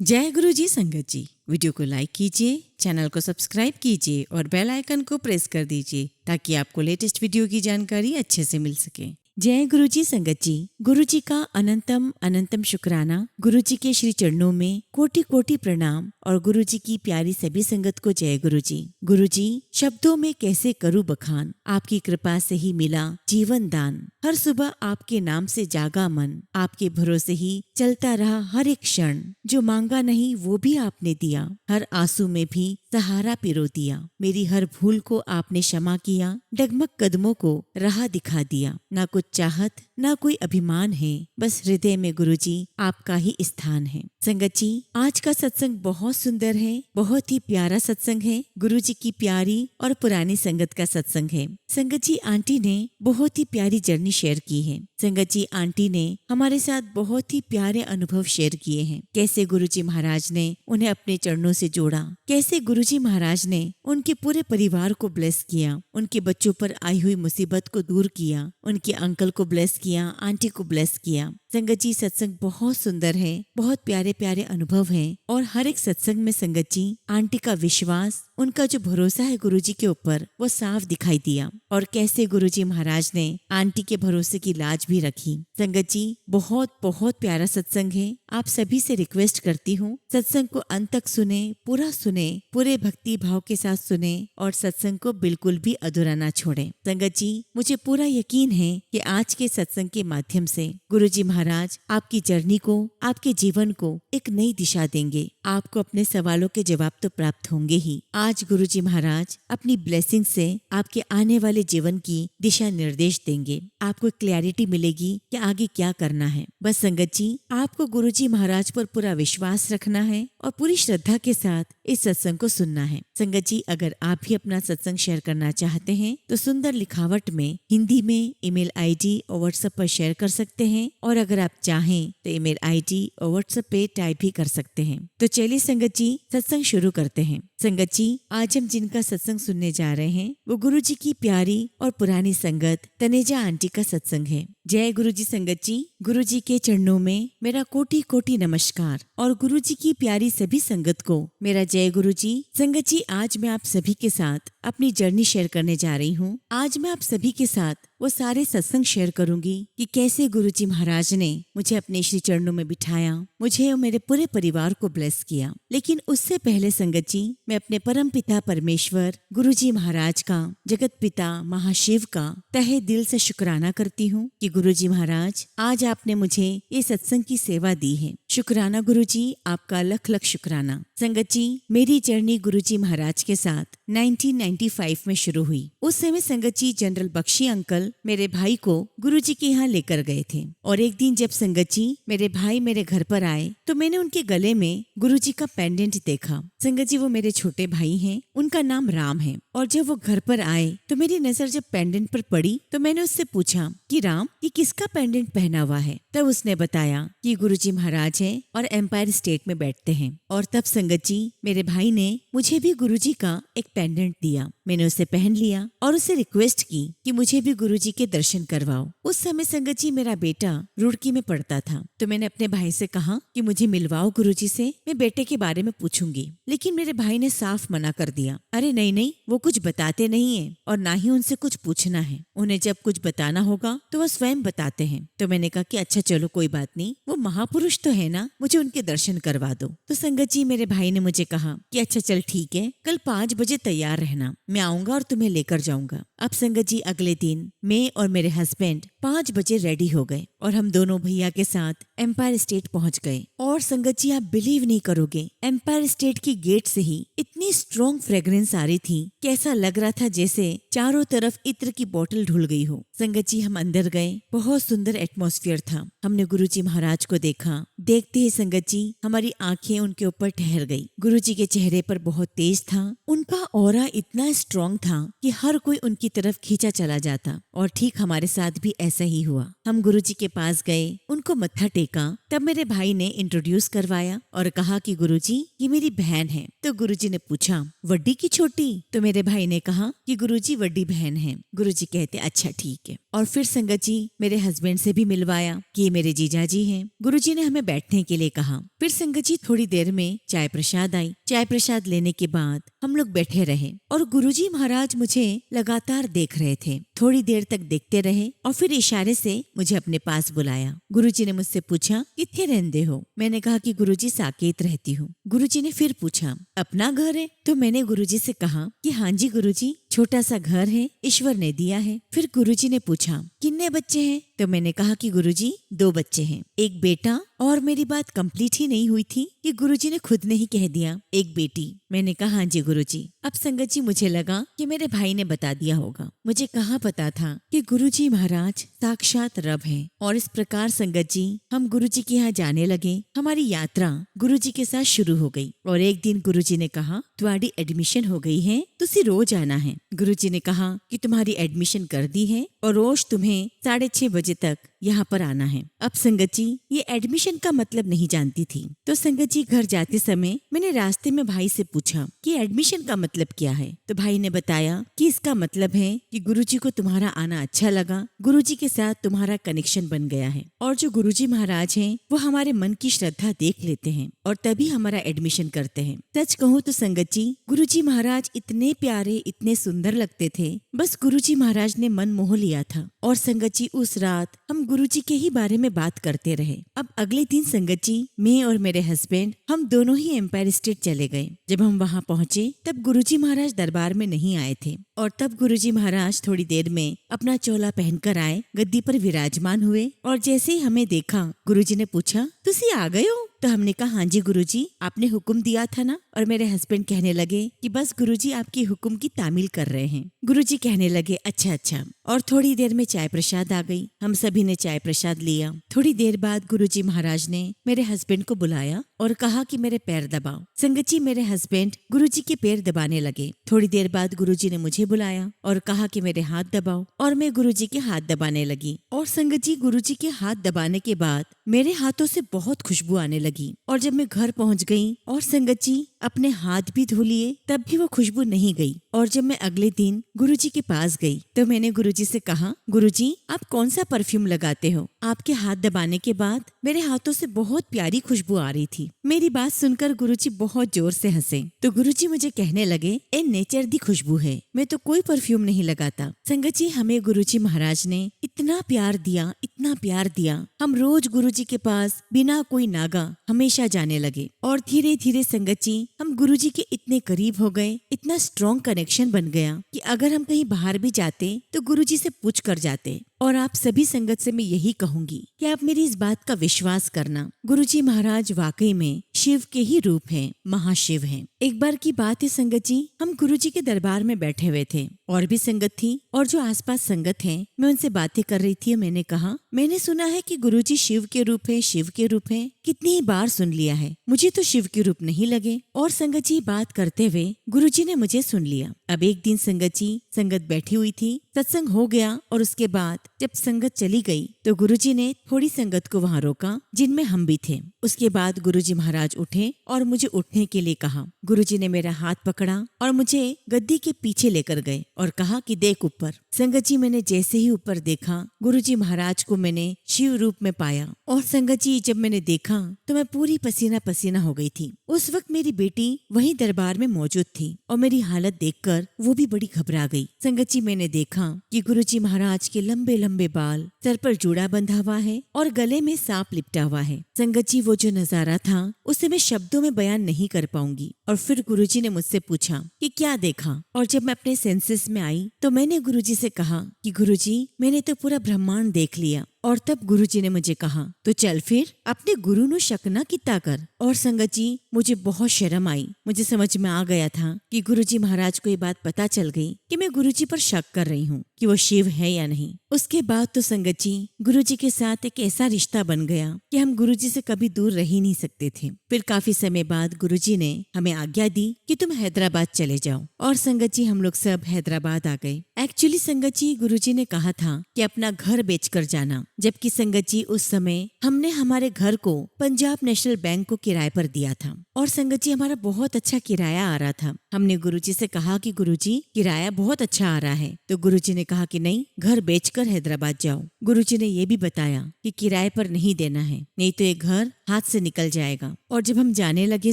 जय गुरु जी संगत जी। वीडियो को लाइक कीजिए, चैनल को सब्सक्राइब कीजिए और बेल आइकन को प्रेस कर दीजिए ताकि आपको लेटेस्ट वीडियो की जानकारी अच्छे से मिल सके। जय गुरु जी संगत जी। गुरु जी का अनंतम अनंतम शुक्राना। गुरु जी के श्री चरणों में कोटि कोटि प्रणाम और गुरु जी की प्यारी सभी संगत को जय गुरु जी। गुरु जी, शब्दों में कैसे करूं बखान, आपकी कृपा से ही मिला जीवन दान। हर सुबह आपके नाम से जागा मन, आपके भरोसे ही चलता रहा हर एक क्षण। जो मांगा नहीं वो भी आपने दिया, हर आंसू में भी सहारा पिरो दिया। मेरी हर भूल को आपने क्षमा किया, डगमग कदमों को राह दिखा दिया। ना कुछ चाहत ना कोई अभिमान है, बस हृदय में गुरु जी आपका ही स्थान है। संगत जी, आज का सत्संग बहुत सुंदर है, बहुत ही प्यारा सत्संग है। गुरु जी की प्यारी और पुरानी संगत का सत्संग है। संगत जी, आंटी ने बहुत ही प्यारी जर्नी शेयर की है। संगत जी, आंटी ने हमारे साथ बहुत ही प्यारे अनुभव शेयर किए हैं। कैसे गुरुजी महाराज ने उन्हें अपने चरणों से जोड़ा, कैसे गुरुजी महाराज ने उनके पूरे परिवार को ब्लेस किया, उनके बच्चों पर आई हुई मुसीबत को दूर किया, उनके अंकल को ब्लेस किया, आंटी को ब्लेस किया। संगत जी, सत्संग बहुत सुंदर है, बहुत प्यारे प्यारे अनुभव हैं और हर एक सत्संग में संगत जी आंटी का विश्वास, उनका जो भरोसा है गुरुजी के ऊपर, वो साफ दिखाई दिया। और कैसे गुरुजी महाराज ने आंटी के भरोसे की लाज भी रखी। संगत जी, बहुत बहुत प्यारा सत्संग है। आप सभी से रिक्वेस्ट करती हूँ, सत्संग को अंत तक सुने, पूरा सुने, पूरे भक्ति भाव के साथ सुने और सत्संग को बिल्कुल भी अधूरा ना छोड़े। संगत जी, मुझे पूरा यकीन है कि आज के सत्संग के माध्यम से गुरुजी महाराज आपकी जर्नी को, आपके जीवन को एक नई दिशा देंगे। आपको अपने सवालों के जवाब तो प्राप्त होंगे ही। आज गुरुजी महाराज अपनी ब्लेसिंग से आपके आने वाले जीवन की दिशा निर्देश देंगे। आपको क्लैरिटी मिलेगी कि आगे क्या करना है। बस संगत जी, आपको गुरुजी महाराज पर पूरा विश्वास रखना है और पूरी श्रद्धा के साथ इस सत्संग को सुनना है। संगत जी, अगर आप भी अपना सत्संग शेयर करना चाहते हैं तो सुंदर लिखावट में हिंदी में ईमेल आईडी और व्हाट्सएप पर शेयर कर सकते हैं, और अगर आप चाहें तो ईमेल आईडी और व्हाट्सएप पे टाइप भी कर सकते हैं। तो चलिए संगत जी, सत्संग शुरू करते हैं। संगत जी, आज हम जिनका सत्संग सुनने जा रहे हैं वो गुरु जी की प्यारी और पुरानी संगत तनेजा आंटी का सत्संग है। जय गुरु जी संगत जी। गुरु जी के चरणों में मेरा कोटि कोटि नमस्कार और गुरु जी की प्यारी सभी संगत को मेरा जय गुरु जी। संगत जी, आज मैं आप सभी के साथ अपनी जर्नी शेयर करने जा रही हूँ। आज मैं आप सभी के साथ वो सारे सत्संग शेयर करूंगी कि कैसे गुरुजी महाराज ने मुझे अपने श्री चरणों में बिठाया, मुझे और मेरे पूरे परिवार को ब्लेस किया। लेकिन उससे पहले संगत जी, मैं अपने परम पिता परमेश्वर गुरुजी महाराज का, जगत पिता महाशिव का तहे दिल से शुक्राना करती हूँ कि गुरुजी महाराज आज आपने मुझे ये सत्संग की सेवा दी है। शुक्राना गुरुजी, आपका लख लख शुक्राना। संगत जी, मेरी जर्नी गुरुजी महाराज के साथ 1995 में शुरू हुई। उस समय संगत जी जनरल बख्शी अंकल मेरे भाई को गुरुजी के यहाँ लेकर गए थे, और एक दिन जब संगत जी मेरे भाई मेरे घर पर आए तो मैंने उनके गले में गुरुजी का पेंडेंट देखा। संगत जी, वो मेरे छोटे भाई हैं, उनका नाम राम है। और जब वो घर पर आए तो मेरी नजर जब पेंडेंट पर पड़ी तो मैंने उससे पूछा कि राम, ये किसका पेंडेंट पहना हुआ है? तब उसने बताया कि गुरुजी महाराज है और एम्पायर स्टेट में बैठते हैं। और तब संगत जी मेरे भाई ने मुझे भी गुरुजी का एक पेंडेंट दिया। मैंने उसे पहन लिया और उसे रिक्वेस्ट की कि मुझे भी गुरुजी के दर्शन करवाओ। उस समय संगत जी मेरा बेटा रुड़की में पढ़ता था, तो मैंने अपने भाई से कहा कि मुझे मिलवाओ गुरुजी से, मैं बेटे के बारे में पूछूंगी। लेकिन मेरे भाई ने साफ मना कर दिया। अरे नहीं नहीं, वो कुछ बताते नहीं है और ना ही उनसे कुछ पूछना है। उन्हें जब कुछ बताना होगा तो वो स्वयं बताते हैं। तो मैंने कहा कि अच्छा चलो कोई बात नहीं, वो महापुरुष तो है ना, मुझे उनके दर्शन करवा दो। तो संगत जी मेरे भाई ने मुझे कहा कि अच्छा चल ठीक है, कल 5 बजे तैयार रहना, मैं आऊंगा और तुम्हें लेकर जाऊंगा। अब संगत जी अगले दिन मैं और मेरे हस्बैंड 5 बजे रेडी हो गए और हम दोनों भैया के साथ एम्पायर स्टेट पहुंच गए। और संगत जी, आप बिलीव नहीं करोगे, एम्पायर स्टेट की गेट से ही इतनी स्ट्रॉन्ग फ्रेग्रेंस आ रही थी कि ऐसा लग रहा था जैसे चारों तरफ इत्र की बोतल ढुल गई हो। संगत जी हम अंदर गए, बहुत सुंदर एटमॉस्फेयर था। हमने गुरुजी महाराज को देखा। देखते ही संगत जी हमारी आंखें उनके ऊपर ठहर गई। गुरुजी के चेहरे पर बहुत तेज था, उनका ऑरा इतना स्ट्रॉन्ग था कि हर कोई उनकी तरफ खींचा चला जाता। और ठीक हमारे साथ भी ऐसा ही हुआ। हम गुरुजी के पास गए, उनको मत्था टेका। तब मेरे भाई ने इंट्रोड्यूस करवाया और कहा कि गुरुजी ये मेरी बहन है। तो गुरुजी ने पूछा वड्डी की छोटी? तो मेरे भाई ने कहा कि गुरुजी वड्डी बहन है। गुरुजी कहते अच्छा ठीक है। और फिर संगत जी मेरे हस्बैंड से भी मिलवाया कि ये मेरे जीजा जी हैं। गुरुजी ने हमें बैठने के लिए कहा। फिर संगत जी थोड़ी देर में चाय प्रसाद आई। चाय प्रसाद लेने के बाद हम लोग बैठे रहे और गुरुजी महाराज मुझे लगातार देख रहे थे। थोड़ी देर तक देखते रहे और फिर इशारे से मुझे अपने पास बुलाया। गुरुजी ने मुझसे पूछा, किथे रहंदे हो? मैंने कहा कि गुरुजी साकेत रहती हूँ। गुरुजी ने फिर पूछा, अपना घर है? तो मैंने गुरुजी से कहा कि हाँ जी गुरुजी, छोटा सा घर है, ईश्वर ने दिया है। फिर गुरुजी ने पूछा, कितने बच्चे हैं? तो मैंने कहा कि गुरुजी 2 बच्चे हैं, एक बेटा। और मेरी बात कंप्लीट ही नहीं हुई थी कि गुरुजी ने खुद ने ही कह दिया, एक बेटी। मैंने कहा हाँ जी गुरुजी। अब संगत जी मुझे लगा कि मेरे भाई ने बता दिया होगा। मुझे कहाँ पता था कि गुरुजी महाराज साक्षात रब हैं। और इस प्रकार संगत जी हम गुरुजी के यहाँ जाने लगे। हमारी यात्रा गुरुजी के साथ शुरू हो गई। और एक दिन गुरुजी ने कहा, तुम्हारी एडमिशन हो गई है, तुसी रोज आना है। गुरुजी ने कहा कि तुम्हारी एडमिशन कर दी है और रोज तुम्हें 6:30 बजे तक यहाँ पर आना है। अब संगत जी ये एडमिशन का मतलब नहीं जानती थी। तो संगत जी घर जाते समय मैंने रास्ते में भाई से पूछा कि एडमिशन का मतलब क्या है। तो भाई ने बताया कि इसका मतलब है कि गुरुजी को तुम्हारा आना अच्छा लगा, गुरुजी के साथ तुम्हारा कनेक्शन बन गया है और जो गुरुजी महाराज हैं वो हमारे मन की श्रद्धा देख लेते हैं और तभी हमारा एडमिशन करते हैं। सच कहूँ तो संगत जी गुरुजी महाराज इतने प्यारे, इतने सुंदर लगते थे, बस गुरुजी महाराज ने मन मोह लिया था। और संगत जी उस रात हम गुरुजी के ही बारे में बात करते रहे। अब अगले दिन संगत जी मैं और मेरे हस्बैंड हम दोनों ही एम्पायर स्टेट चले गए। जब हम वहाँ पहुँचे तब गुरुजी महाराज दरबार में नहीं आए थे और तब गुरुजी महाराज थोड़ी देर में अपना चोला पहनकर आए, गद्दी पर विराजमान हुए और जैसे ही हमें देखा गुरुजी ने पूछा, तुसी आ गए हो? तो हमने कहा हाँ जी गुरुजी, आपने हुक्म दिया था ना। और मेरे हस्बैंड कहने लगे कि बस गुरुजी आपकी हुक्म की तामील कर रहे हैं। गुरुजी कहने लगे अच्छा अच्छा। और थोड़ी देर में चाय प्रसाद आ गई। हम सभी ने चाय प्रसाद लिया। थोड़ी देर बाद गुरुजी महाराज ने मेरे हस्बैंड को बुलाया और कहा कि मेरे पैर दबाओ। संगत जी मेरे हस्बैंड गुरुजी के पैर दबाने लगे। थोड़ी देर बाद गुरुजी ने मुझे बुलाया और कहा कि मेरे हाथ दबाओ और मैं गुरुजी के हाथ दबाने लगी। और संगत जी गुरुजी के हाथ दबाने के बाद मेरे हाथों से बहुत खुशबू आने लगी। और जब मैं घर पहुंच गई और संगत जी अपने हाथ भी धो लिए तब भी वो खुशबू नहीं गई। और जब मैं अगले दिन गुरुजी के पास गई तो मैंने गुरुजी से कहा, गुरुजी आप कौन सा परफ्यूम लगाते हो? आपके हाथ दबाने के बाद मेरे हाथों से बहुत प्यारी खुशबू आ रही थी। मेरी बात सुनकर गुरुजी बहुत जोर से हंसे। तो गुरुजी मुझे कहने लगे, ए नेचर दी खुशबू है, मैं तो कोई परफ्यूम नहीं लगाता। संगत जी हमें गुरुजी महाराज ने इतना प्यार दिया, इतना प्यार दिया। हम रोज गुरुजी के पास बिना कोई नागा हमेशा जाने लगे और धीरे धीरे संगत जी हम गुरुजी के इतने करीब हो गए, इतना स्ट्रॉन्ग कनेक्शन बन गया कि अगर हम कहीं बाहर भी जाते तो गुरुजी से पूछ कर जाते। और आप सभी संगत से मैं यही कहूंगी कि आप मेरी इस बात का विश्वास करना, गुरुजी महाराज वाकई में शिव के ही रूप हैं, महाशिव हैं। एक बार की बात है संगत जी, हम गुरुजी के दरबार में बैठे हुए थे और भी संगत थी और जो आसपास संगत हैं मैं उनसे बातें कर रही थी। मैंने कहा, मैंने सुना है कि गुरुजी शिव के रूप है, शिव के रूप है। कितनी ही बार सुन लिया है, मुझे तो शिव के रूप नहीं लगे। और संगत जी बात करते हुए गुरुजी ने मुझे सुन लिया। अब एक दिन संगत जी संगत बैठी हुई थी, सत्संग हो गया और उसके बाद जब संगत चली गई तो गुरुजी ने थोड़ी संगत को वहाँ रोका जिनमें हम भी थे। उसके बाद गुरुजी महाराज उठे और मुझे उठने के लिए कहा। गुरुजी ने मेरा हाथ पकड़ा और मुझे गद्दी के पीछे लेकर गए और कहा कि देख ऊपर। संगत जी मैंने जैसे ही ऊपर देखा गुरुजी महाराज को मैंने शिव रूप में पाया। और संगत जी जब मैंने देखा तो मैं पूरी पसीना पसीना हो गई थी। उस वक्त मेरी बेटी वहीं दरबार में मौजूद थी और मेरी हालत देखकर वो भी बड़ी घबरा गई। संगत जी मैंने देखा कि गुरुजी महाराज के लंबे लंबे बाल, सर पर जूड़ा बंधा हुआ है और गले में सांप लिपटा हुआ है। संगत जी वो जो नजारा था उसे मैं शब्दों में बयान नहीं कर पाऊंगी। और फिर गुरुजी ने मुझसे पूछा कि क्या देखा। और जब मैं अपने सेंसेस में आई तो मैंने गुरुजी से कहा कि गुरुजी मैंने तो पूरा ब्रह्मांड देख लिया। और तब गुरुजी ने मुझे कहा, तो चल फिर अपने गुरु नु शक ना किता कर। और संगत जी मुझे बहुत शर्म आई। मुझे समझ में आ गया था कि गुरुजी महाराज को ये बात पता चल गई कि मैं गुरुजी पर शक कर रही हूँ कि वो शिव है या नहीं। उसके बाद तो संगत जी गुरुजी के साथ एक ऐसा रिश्ता बन गया कि हम गुरुजी से कभी दूर रह ही नहीं सकते थे। फिर काफी समय बाद गुरुजी ने हमें आज्ञा दी कि तुम हैदराबाद चले जाओ। और संगत जी हम लोग सब हैदराबाद आ गए। एक्चुअली संगत जी गुरुजी ने कहा था कि अपना घर बेचकर जाना, जबकि संगत जी उस समय हमने हमारे घर को पंजाब नेशनल बैंक को किराए पर दिया था और संगत जी हमारा बहुत अच्छा किराया आ रहा था। हमने गुरुजी से कहा कि गुरुजी किराया बहुत अच्छा आ रहा है। तो गुरुजी ने कहा कि नहीं, घर बेचकर हैदराबाद जाओ। गुरुजी ने ये भी बताया कि किराए पर नहीं देना है, नहीं तो ये घर हाथ से निकल जाएगा। और जब हम जाने लगे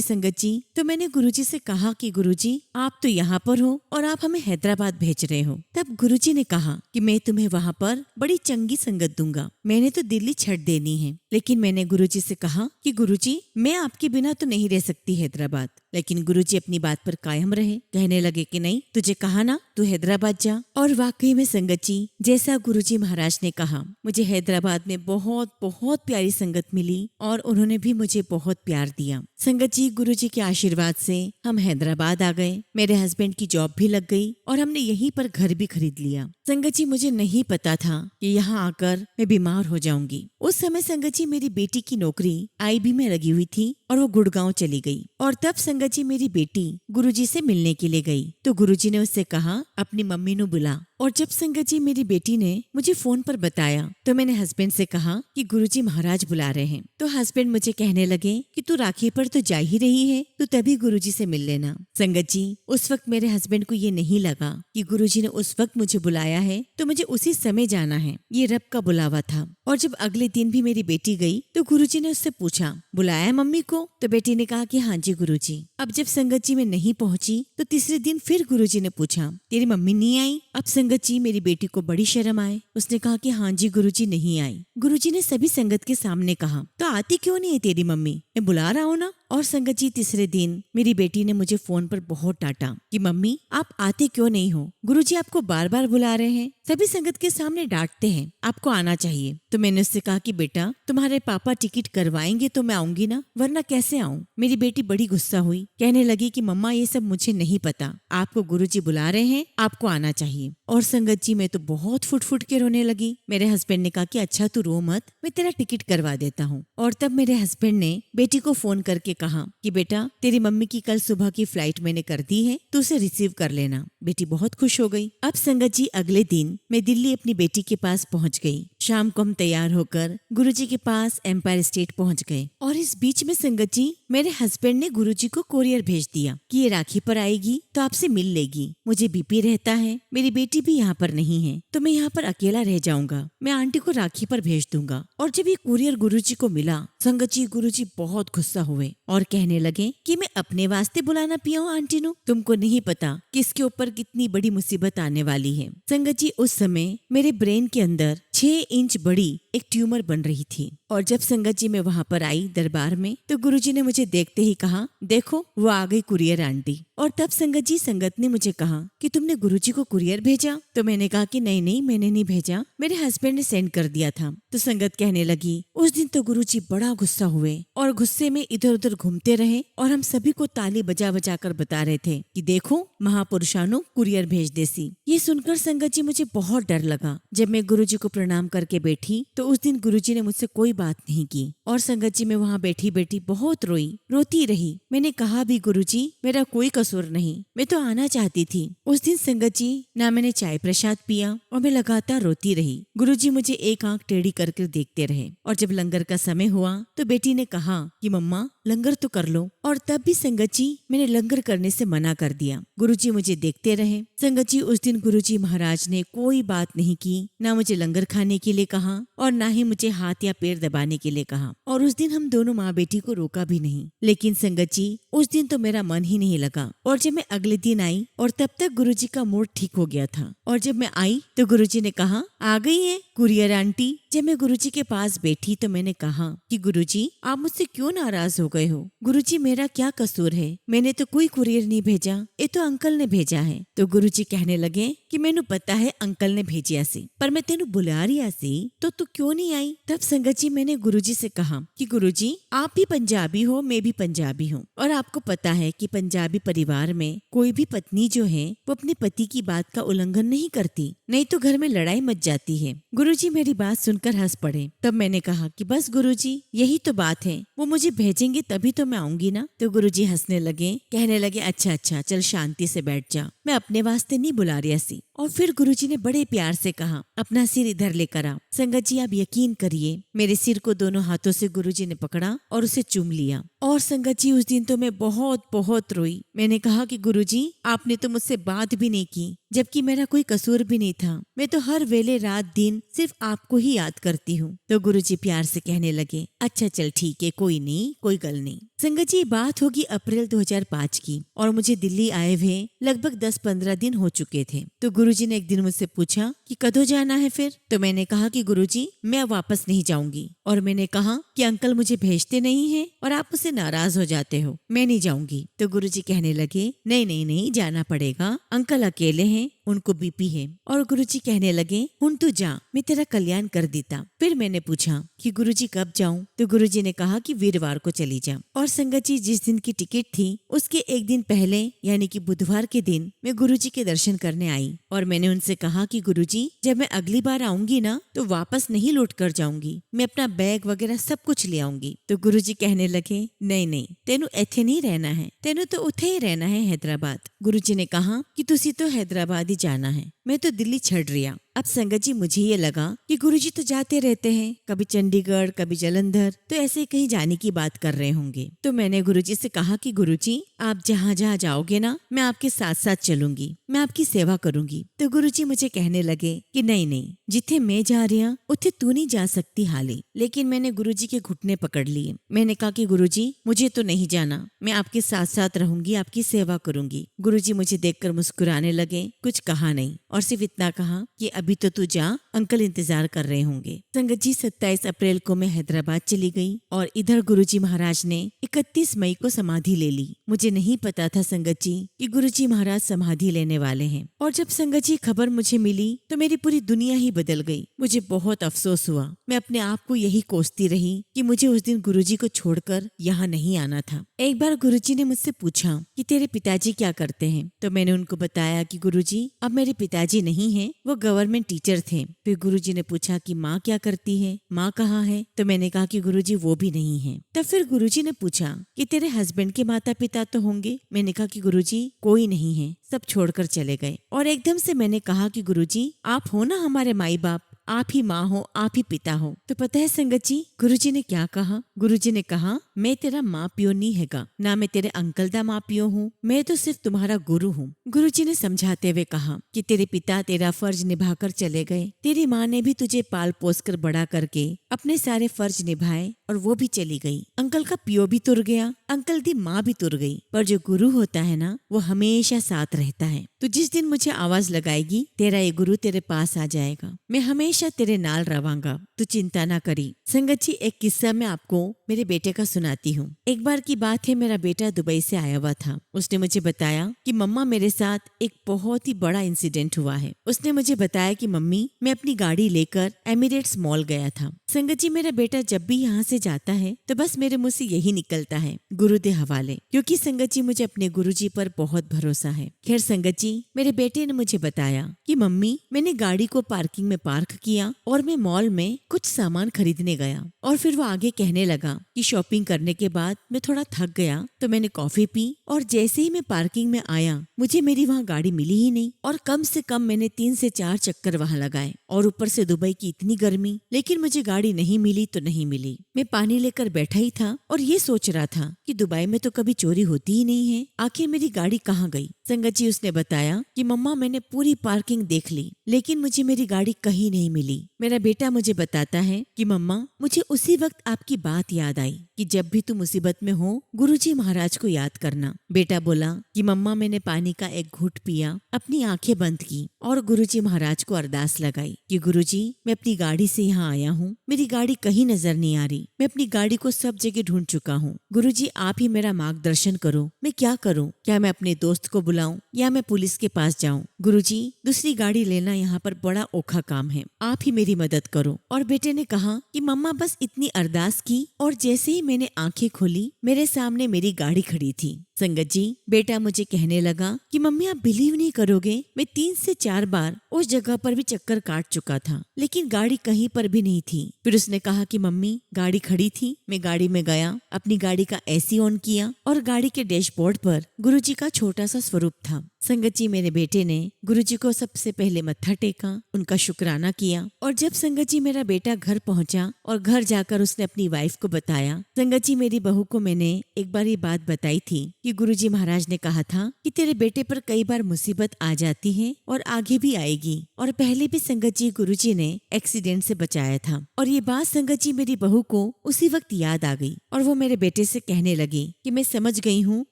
संगत जी, तो मैंने गुरुजी से कहा कि गुरुजी आप तो यहाँ पर हो और आप हमें हैदराबाद भेज रहे हो। तब गुरुजी ने कहा कि मैं तुम्हें वहाँ पर बड़ी चंगी संगत दूंगा, मैंने तो दिल्ली छੱਡ देनी है। लेकिन मैंने गुरुजी से कहा कि गुरुजी मैं आपके बिना तो नहीं रह सकती हैदराबाद। लेकिन गुरुजी अपनी बात पर कायम रहे, कहने लगे कि नहीं, तुझे कहा ना तू हैदराबाद जा। और वाकई में संगत जी, जैसा गुरुजी महाराज ने कहा, मुझे हैदराबाद में बहुत बहुत प्यारी संगत मिली और उन्होंने भी मुझे बहुत प्यार दिया। संगत जी, गुरुजी के आशीर्वाद से हम हैदराबाद आ गए, मेरे हस्बैंड की जॉब भी लग गई और हमने यहीं पर घर भी खरीद लिया। संगत जी, मुझे नहीं पता था कि यहाँ आकर मैं बीमार हो जाऊंगी। उस समय संगत जी मेरी बेटी की नौकरी आईबी में लगी हुई थी और वो गुड़गांव चली गई। और तब संगत जी मेरी बेटी गुरुजी से मिलने के लिए गई तो गुरुजी ने उससे कहा अपनी मम्मी नु बुला। और जब संगत जी मेरी बेटी ने मुझे फोन पर बताया तो मैंने हस्बैंड से कहा कि गुरुजी महाराज बुला रहे हैं। तो हस्बैंड मुझे कहने लगे कि तू राखी पर तो जा ही रही है, तो तभी गुरुजी से मिल लेना। संगत जी, उस वक्त मेरे हस्बैंड को ये नहीं लगा कि गुरुजी ने उस वक्त मुझे बुलाया है तो मुझे उसी समय जाना है, ये रब का बुलावा था। और जब अगले दिन भी मेरी बेटी गई तो गुरुजी ने उससे पूछा बुलाया मम्मी को, तो बेटी ने कहा कि हाँ जी गुरुजी। अब जब संगत जी में नहीं पहुंची तो तीसरे दिन फिर गुरुजी ने पूछा तेरी मम्मी नहीं आई। अब संगत जी मेरी बेटी को बड़ी शर्म आए, उसने कहा कि हाँ जी गुरुजी नहीं आई। गुरुजी ने सभी संगत के सामने कहा तो आती क्यों नहीं है तेरी मम्मी, मैं बुला रहा हूँ ना। और संगत जी तीसरे दिन मेरी बेटी ने मुझे फोन पर बहुत डांटा कि मम्मी आप आते क्यों नहीं हो, गुरुजी आपको बार बार बुला रहे हैं, सभी संगत के सामने डांटते हैं, आपको आना चाहिए। तो मैंने उससे कहा कि बेटा तुम्हारे पापा टिकट करवाएंगे तो मैं आऊंगी ना, वरना कैसे आऊं। मेरी बेटी बड़ी गुस्सा हुई, कहने लगी कि मम्मा ये सब मुझे नहीं पता, आपको गुरुजी बुला रहे हैं, आपको आना चाहिए। और संगत जी मैं तो बहुत फुट फुट के रोने लगी। मेरे हस्बैंड ने कहा कि अच्छा तू रो मत, मैं तेरा टिकट करवा देता हूँ। और तब मेरे हस्बैंड ने बेटी को फोन करके कहा कि बेटा तेरी मम्मी की कल सुबह की फ्लाइट मैंने कर दी है, तो उसे रिसीव कर लेना। बेटी बहुत खुश हो गई। अब संगत जी अगले दिन मैं दिल्ली अपनी बेटी के पास पहुंच गई। शाम को हम तैयार होकर गुरुजी के पास एम्पायर स्टेट पहुंच गए। और इस बीच में संगत जी मेरे हस्बैंड ने गुरुजी को कोरियर भेज दिया कि ये राखी पर आएगी तो आपसे मिल लेगी। मुझे बीपी रहता है, मेरी बेटी भी यहाँ पर नहीं है, तो मैं यहाँ पर अकेला रह जाऊंगा, मैं आंटी को राखी पर भेज दूंगा। और जब ये कुरियर गुरुजी को मिला संगत जी, गुरुजी बहुत गुस्सा हुए और कहने लगे कि मैं अपने वास्ते बुलाना पिया हूँ आंटी नु, तुमको नहीं पता किसके ऊपर कितनी बड़ी मुसीबत आने वाली है। संगत जी उस समय मेरे ब्रेन के अंदर 6 इंच बड़ी एक ट्यूमर बन रही थी। और जब संगत जी मैं वहाँ पर आई दरबार में तो गुरुजी ने मुझे देखते ही कहा देखो वो आ गई कुरियर आंटी। और तब संगत जी संगत ने मुझे कहा कि तुमने गुरुजी को कुरियर भेजा, तो मैंने कहा कि नहीं नहीं मैंने नहीं भेजा, मेरे हस्बैंड ने सेंड कर दिया था। तो संगत कहने लगी उस दिन तो गुरुजी बड़ा गुस्सा हुए और गुस्से में इधर उधर घूमते रहे और हम सभी को ताली बजा बजा कर बता रहे थे कि देखो महापुरुषानु कुरियर भेज देसी। ये सुनकर संगत जी मुझे बहुत डर लगा। जब मैं गुरुजी को प्रणाम करके बैठी तो उस दिन गुरुजी ने मुझसे कोई बात नहीं की। और संगत जी मैं वहाँ बैठी बैठी बहुत रोई, रोती रही। मैंने कहा भी गुरुजी मेरा कोई कसूर नहीं, मैं तो आना चाहती थी। उस दिन संगत जी ना मैंने चाय प्रसाद पिया और मैं लगातार रोती रही। गुरुजी मुझे एक आंख टेढ़ी करके देखते रहे। और जब लंगर का समय हुआ तो बेटी ने कहा कि मम्मा लंगर तो कर लो। और तब भी संगत जी मैंने लंगर करने से मना कर दिया। गुरुजी मुझे देखते रहे। संगत जी उस दिन गुरुजी महाराज ने कोई बात नहीं की, ना मुझे लंगर खाने के लिए कहा और ना ही मुझे हाथ या पैर दबाने के लिए कहा। और उस दिन हम दोनों माँ बेटी को रोका भी नहीं। लेकिन संगत जी उस दिन तो मेरा मन ही नहीं लगा। और जब मैं अगले दिन आई और तब तक गुरुजी का मूड ठीक हो गया था। और जब मैं आई तो गुरुजी ने कहा आ गई है कुरियर आंटी। जब मैं गुरुजी के पास बैठी तो मैंने कहा कि गुरुजी आप मुझसे क्यों नाराज हो गए हो? गुरुजी मेरा क्या कसूर है? मैंने तो कोई कुरियर नहीं भेजा, ये तो अंकल ने भेजा है। तो गुरुजी कहने लगे कि मैनू पता है अंकल ने भेजिया सी, पर मैं तेनू बुला रही सी तो तू क्यों नहीं आई? तब संगत जी मैंने गुरुजी से कहा कि गुरुजी आप भी पंजाबी हो, मैं भी पंजाबी हूँ और आपको पता है कि पंजाबी परिवार में कोई भी पत्नी जो है वो अपने पति की बात का उल्लंघन नहीं करती, नहीं तो घर में लड़ाई मच जाती है। गुरुजी मेरी बात सुनकर हंस पड़े। तब मैंने कहा कि बस गुरुजी यही तो बात है, वो मुझे भेजेंगे तभी तो मैं आऊंगी ना। तो गुरुजी हंसने लगे, कहने लगे अच्छा अच्छा चल शांति से बैठ जा, मैं अपने वास्ते नहीं बुला रही सी। और फिर गुरुजी ने बड़े प्यार से कहा, अपना सिर इधर लेकर आओ। संगत जी, आप यकीन करिए, मेरे सिर को दोनों हाथों से गुरुजी ने पकड़ा और उसे चूम लिया। और संगत जी, उस दिन तो मैं बहुत बहुत रोई। मैंने कहा कि गुरुजी, आपने तो मुझसे बात भी नहीं की, जबकि मेरा कोई कसूर भी नहीं था। मैं तो हर वेले रात दिन सिर्फ आपको ही याद करती हूँ। तो गुरुजी प्यार से कहने लगे, अच्छा चल ठीक है, कोई नहीं, कोई गल नहीं। संगत जी, बात होगी अप्रैल 2005 की और मुझे दिल्ली आए हुए लगभग 10-15 दिन हो चुके थे। तो गुरुजी ने एक दिन मुझसे पूछा कि कਦੋਂ जाना है फिर। तो मैंने कहा कि गुरुजी, मैं अब वापस नहीं जाऊंगी। और मैंने कहा कि अंकल मुझे भेजते नहीं है और आप मुझसे नाराज हो जाते हो, मैं नहीं जाऊंगी। तो गुरुजी कहने लगे, नहीं नहीं नहीं, जाना पड़ेगा, अंकल अकेले हैं, उनको बीपी है। और गुरुजी कहने लगे, हुन तू जा, मैं तेरा कल्याण कर देता। फिर मैंने पूछा कि गुरुजी कब जाऊं। तो गुरुजी ने कहा कि वीरवार को चली जा। और संगत जी, जिस दिन की टिकट थी उसके एक दिन पहले यानी कि बुधवार के दिन मैं गुरुजी के दर्शन करने आई। और मैंने उनसे कहा कि गुरुजी, जब मैं अगली बार आऊंगी ना तो वापस नहीं लौट कर जाऊंगी, मैं अपना बैग वगैरह सब कुछ ले आऊंगी। तो गुरुजी कहने लगे, नहीं नहीं, तेनू इत्थे नहीं रहना है, तेनू तो उथे ही रहना है, हैदराबाद। गुरुजी ने कहा कि तुसी तो हैदराबाद ही जाना है, मैं तो दिल्ली छड़ रिया। अब संगत जी, मुझे ये लगा कि गुरुजी तो जाते रहते हैं, कभी चंडीगढ़ कभी जालंधर, तो ऐसे कहीं जाने की बात कर रहे होंगे। तो मैंने गुरुजी से कहा कि गुरुजी, आप जहाँ जहाँ जाओगे ना, मैं आपके साथ साथ चलूंगी, मैं आपकी सेवा करूंगी। तो गुरुजी मुझे कहने लगे कि नहीं नहीं, जिथे मैं जा रही हूँ उथे तू नहीं जा सकती हाली। लेकिन मैंने गुरुजी के घुटने पकड़ लिए। मैंने कहा कि गुरुजी, मुझे तो नहीं जाना, मैं आपके साथ साथ रहूंगी, आपकी सेवा करूंगी। गुरुजी मुझे देखकर मुस्कुराने लगे, कुछ कहा नहीं और सिर्फ इतना कहा कि अभी तो तू जा, अंकल इंतजार कर रहे होंगे। संगत जी, 27 अप्रैल को मैं हैदराबाद चली गई और इधर गुरुजी महाराज ने 31 मई को समाधि ले ली। मुझे नहीं पता था संगत जी कि गुरुजी महाराज समाधि लेने वाले हैं। और जब संगत जी खबर मुझे मिली तो मेरी पूरी दुनिया ही बदल गई। मुझे बहुत अफसोस हुआ। मैं अपने आप को यही कोसती रही कि मुझे उस दिन गुरुजी को छोड़कर यहाँ नहीं आना था। एक बार गुरुजी ने मुझसे पूछा कि तेरे पिताजी क्या करते हैं। तो मैंने उनको बताया कि गुरुजी, अब मेरे पिताजी नहीं हैं, वो गवर्नमेंट टीचर थे। फिर गुरुजी ने पूछा कि माँ क्या करती है, माँ कहाँ है। तो मैंने कहा कि गुरुजी, वो भी नहीं है। तब फिर गुरुजी ने पूछा कि तेरे हस्बैंड के माता पिता तो होंगे। मैंने कहा कि गुरुजी, कोई नहीं है, सब छोड़कर चले गए। और एकदम से मैंने कहा कि गुरुजी, आप हो ना हमारे माई बाप, आप ही माँ हो, आप ही पिता हो। तो पता है संगत जी, गुरुजी ने क्या कहा। गुरुजी ने कहा, मैं तेरा माँ पियो नहीं हैगा, ना मैं तेरे अंकल दा माँ पियो हूँ, मैं तो सिर्फ तुम्हारा गुरु हूँ। गुरुजी ने समझाते हुए कहा कि तेरे पिता तेरा फर्ज निभाकर चले गए, तेरी माँ ने भी तुझे पाल पोस कर बड़ा करके अपने सारे फर्ज निभाए और वो भी चली गई। अंकल का पियो भी तुर गया, अंकल दी माँ भी तुर गई, पर जो गुरु होता है ना, वो हमेशा साथ रहता है। तो जिस दिन मुझे आवाज लगाएगी, तेरा ये गुरु तेरे पास आ जाएगा, मैं हमेशा तेरे नाल रवांगा, तू चिंता ना करी। संगत जी, एक किस्सा मैं आपको मेरे बेटे का सुनाती हूँ। एक बार की बात है, मेरा बेटा दुबई से आया हुआ था। उसने मुझे बताया कि मम्मा, मेरे साथ एक बहुत ही बड़ा इंसिडेंट हुआ है। उसने मुझे बताया कि मम्मी, मैं अपनी गाड़ी लेकर एमिरेट्स मॉल गया था। संगत जी, मेरा बेटा जब भी यहाँ से जाता है तो बस मेरे मुंह से यही निकलता है, गुरु दे हवाले, क्योंकि संगत जी मुझे अपने गुरुजी पर बहुत भरोसा है। खैर संगत जी, मेरे बेटे ने मुझे बताया कि मम्मी, मैंने गाड़ी को पार्किंग में पार्क किया और मैं मॉल में कुछ सामान खरीदने गया। और फिर वो आगे कहने लगा कि शॉपिंग करने के बाद मैं थोड़ा थक गया तो मैंने कॉफी पी और जैसे ही मैं पार्किंग में आया, मुझे मेरी वहाँ गाड़ी मिली ही नहीं। और कम से कम मैंने 3 से 4 चक्कर वहाँ लगाए और ऊपर से दुबई की इतनी गर्मी, लेकिन मुझे गाड़ी नहीं मिली तो नहीं मिली। मैं पानी लेकर बैठा ही था और ये सोच रहा था कि दुबई में तो कभी चोरी होती ही नहीं है, आखिर मेरी गाड़ी कहाँ गई। संगत जी, उसने बताया कि मम्मा, मैंने पूरी पार्किंग देख ली लेकिन मुझे मेरी गाड़ी कहीं नहीं मिली। मेरा बेटा मुझे बताता है कि मम्मा, मुझे उसी वक्त आपकी बात याद आई कि जब भी तुम मुसीबत में हो, गुरुजी महाराज को याद करना। बेटा बोला कि मम्मा, मैंने पानी का एक घूंट पिया, अपनी आंखें बंद की और गुरुजी महाराज को अरदास लगाई कि गुरुजी, मैं अपनी गाड़ी से यहाँ आया हूँ, मेरी गाड़ी कहीं नजर नहीं आ रही, मैं अपनी गाड़ी को सब जगह ढूंढ चुका हूँ। गुरुजी, आप ही मेरा मार्गदर्शन करो, मैं क्या करूँ? क्या मैं अपने दोस्त को बुलाऊं या मैं पुलिस के पास जाऊं? गुरुजी, दूसरी गाड़ी लेना यहाँ पर बड़ा औखा काम है, आप ही मेरी मदद करो। और बेटे ने कहा कि मम्मा, बस इतनी अरदास की और जैसे ही मैंने आंखें खोली, मेरे सामने मेरी गाड़ी खड़ी थी। संगत जी, बेटा मुझे कहने लगा कि मम्मी, आप बिलीव नहीं करोगे, मैं 3 से 4 बार उस जगह पर भी चक्कर काट चुका था लेकिन गाड़ी कहीं पर भी नहीं थी। फिर उसने कहा कि मम्मी, गाड़ी खड़ी थी, मैं गाड़ी में गया, अपनी गाड़ी का एसी ऑन किया और गाड़ी के डैशबोर्ड पर गुरुजी का छोटा सा स्वरूप था। संगत जी, मेरे बेटे ने गुरुजी को सबसे पहले मत्था टेका, उनका शुक्राना किया। और जब संगत जी मेरा बेटा घर पहुंचा और घर जाकर उसने अपनी वाइफ को बताया, संगत जी मेरी बहू को मैंने एक बार ये बात बताई थी कि गुरुजी महाराज ने कहा था कि तेरे बेटे पर कई बार मुसीबत आ जाती है और आगे भी आएगी, और पहले भी संगत जी गुरुजी ने एक्सीडेंट से बचाया था। और ये बात संगत जी मेरी बहू को उसी वक्त याद आ गई और वो मेरे बेटे से कहने लगी कि मैं समझ गई हूँ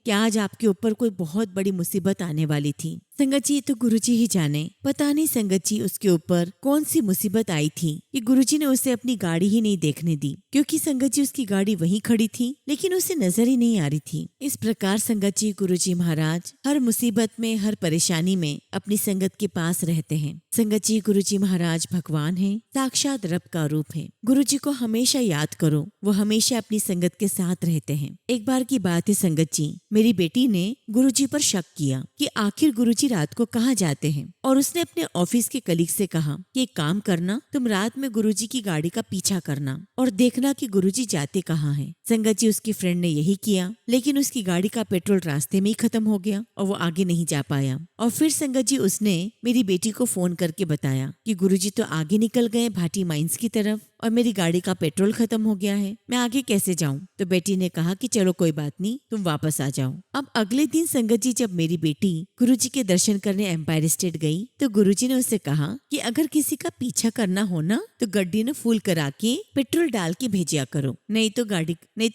कि आज आपके ऊपर कोई बहुत बड़ी मुसीबत आने वाली थी। संगत जी तो गुरुजी ही जाने, पता नहीं संगत जी उसके ऊपर कौन सी मुसीबत आई थी कि गुरुजी ने उसे अपनी गाड़ी ही नहीं देखने दी, क्योंकि संगत जी उसकी गाड़ी वहीं खड़ी थी लेकिन उसे नजर ही नहीं आ रही थी। इस प्रकार संगत जी गुरुजी महाराज हर मुसीबत में, हर परेशानी में अपनी संगत के पास रहते हैं। संगत जी गुरुजी महाराज भगवान हैं, साक्षात रब का रूप है। गुरुजी को हमेशा याद करो, वो हमेशा अपनी संगत के साथ रहते हैं। एक बार की बात है संगत जी, मेरी बेटी ने गुरुजी पर शक किया कि आखिर गुरुजी रात को कहाँ जाते हैं, और उसने अपने ऑफिस के कलीग से कहा कि एक काम करना, तुम रात में गुरुजी की गाड़ी का पीछा करना और देखना कि गुरुजी जाते कहाँ हैं। संगत जी उसकी फ्रेंड ने यही किया, लेकिन उसकी गाड़ी का पेट्रोल रास्ते में ही खत्म हो गया और वो आगे नहीं जा पाया। और फिर संगत जी उसने मेरी बेटी को फोन करके बताया कि गुरुजी तो आगे निकल गए भाटी माइंस की तरफ और मेरी गाड़ी का पेट्रोल खत्म हो गया है, मैं आगे कैसे जाऊं। तो बेटी ने कहा कि चलो कोई बात नहीं, तुम वापस आ जाओ। अब अगले दिन संगत जी जब मेरी बेटी गुरुजी के दर्शन करने एम्पायर स्टेट गई तो गुरुजी ने उससे कहा कि अगर किसी का पीछा करना हो ना तो गड्डी ने फुल करा के पेट्रोल डाल के भेजा करो, नहीं तो